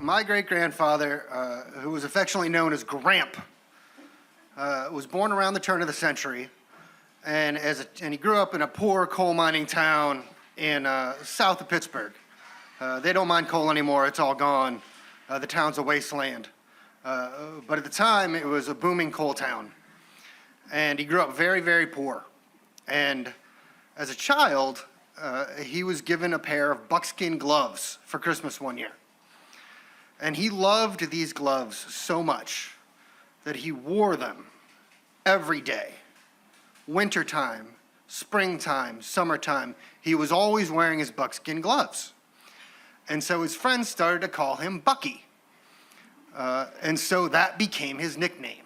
My great-grandfather, who was affectionately known as Gramp, was born around the turn of the century, and he grew up in a poor coal mining town in south of Pittsburgh. They don't mine coal anymore; it's all gone. The town's a wasteland. But at the time, it was a booming coal town, and he grew up very, very poor. And as a child, he was given a pair of buckskin gloves for Christmas one year. And he loved these gloves so much that he wore them every day. Wintertime, springtime, summertime, he was always wearing his buckskin gloves. And so his friends started to call him Bucky. And so that became his nickname.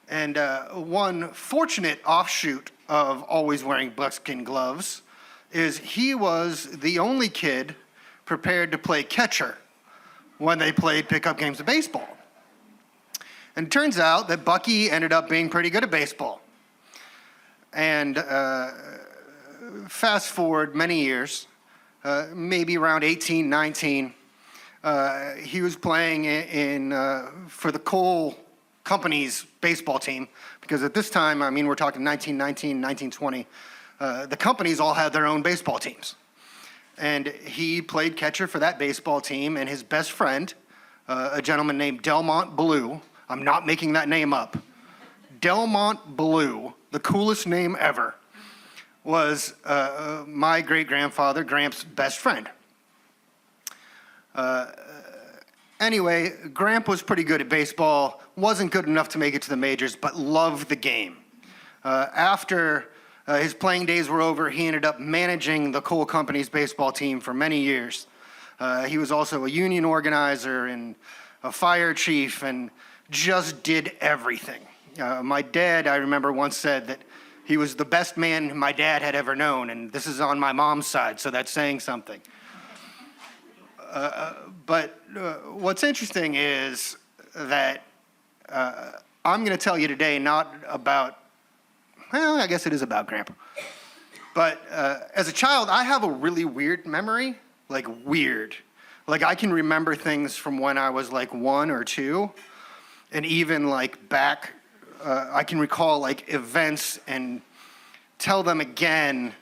And one fortunate offshoot of always wearing buckskin gloves is he was the only kid prepared to play catcher when they played pickup games of baseball. And it turns out that Bucky ended up being pretty good at baseball. And fast forward many years, maybe around 18, 19, he was playing for the coal company's baseball team, because at this time, I mean, we're talking 1919, 1920, the companies all had their own baseball teams. And he played catcher for that baseball team, and his best friend, a gentleman named Delmont Blue, I'm not making that name up, Delmont Blue, the coolest name ever, was my great-grandfather, Gramp's best friend. Anyway, Gramp was pretty good at baseball, wasn't good enough to make it to the majors, but loved the game. After his playing days were over, he ended up managing the coal company's baseball team for many years. He was also a union organizer and a fire chief and just did everything. My dad, I remember, once said that he was the best man my dad had ever known, and this is on my mom's side, so that's saying something. But what's interesting is that I'm going to tell you today not about, well, I guess it is about Grandpa. But as a child, I have a really weird memory, like weird. Like I can remember things from when I was like 1 or 2, and even like back, I can recall like events and tell them again.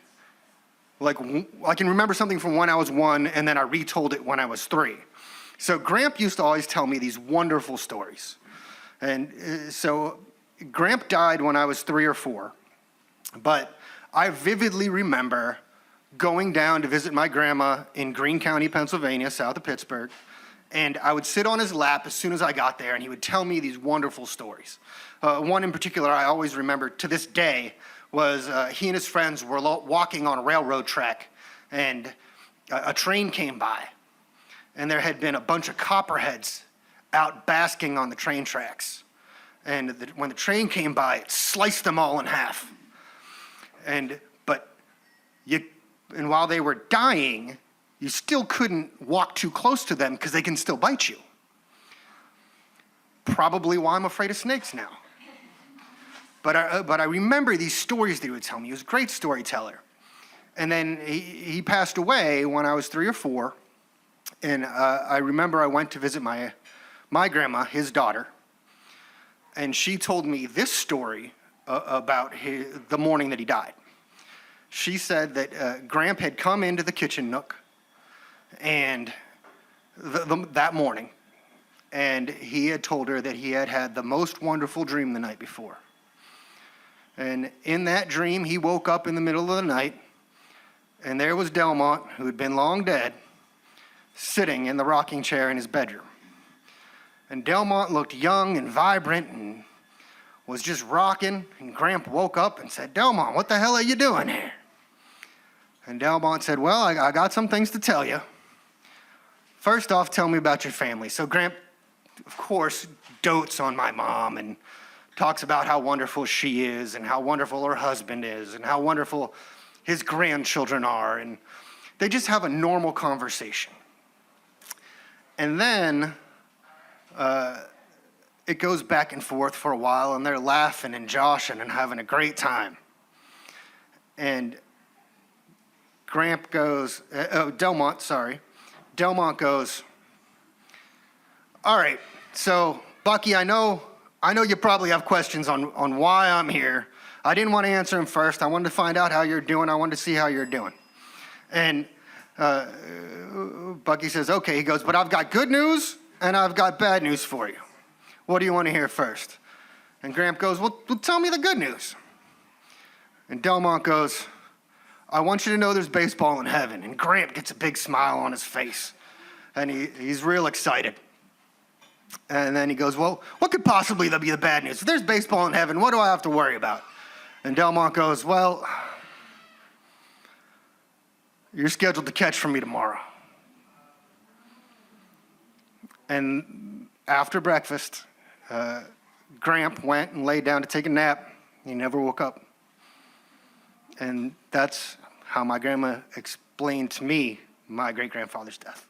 Like I can remember something from when I was 1, and then I retold it when I was 3. So Gramp used to always tell me these wonderful stories. And so Gramp died when I was 3 or 4. But I vividly remember going down to visit my grandma in Greene County, Pennsylvania, south of Pittsburgh. And I would sit on his lap as soon as I got there, and he would tell me these wonderful stories. One in particular I always remember to this day was he and his friends were walking on a railroad track, and a train came by, and there had been a bunch of copperheads out basking on the train tracks. And when the train came by, it sliced them all in half. And while they were dying, you still couldn't walk too close to them because they can still bite you. Probably why I'm afraid of snakes now. But I remember these stories that he would tell me. He was a great storyteller. And then he passed away when I was 3 or 4. And I remember I went to visit my grandma, his daughter. And she told me this story about the morning that he died. She said that Gramp had come into the kitchen nook and that morning, and he had told her that he had had the most wonderful dream the night before. And in that dream, he woke up in the middle of the night, and there was Delmont, who had been long dead, sitting in the rocking chair in his bedroom. And Delmont looked young and vibrant and was just rocking, and Gramp woke up and said, "Delmont, what the hell are you doing here?" And Delmont said, "Well, I got some things to tell you. First off, tell me about your family." So Gramp, of course, dotes on my mom and talks about how wonderful she is and how wonderful her husband is and how wonderful his grandchildren are. And they just have a normal conversation. And then it goes back and forth for a while, and they're laughing and joshing and having a great time. And Delmont goes, All right, so Bucky, I know you probably have questions on why I'm here. I didn't want to answer them first. I wanted to find out how you're doing. I wanted to see how you're doing. And Bucky says, okay. He goes, but I've got good news and I've got bad news for you. What do you want to hear first? And Gramp goes, well, tell me the good news. And Delmont goes, I want you to know there's baseball in heaven. And Gramp gets a big smile on his face. And he's real excited. And then he goes, well, what could possibly be the bad news? If there's baseball in heaven, what do I have to worry about? And Delmont goes, well, you're scheduled to catch for me tomorrow. And after breakfast, Gramp went and laid down to take a nap. He never woke up. And that's how my grandma explained to me my great-grandfather's death.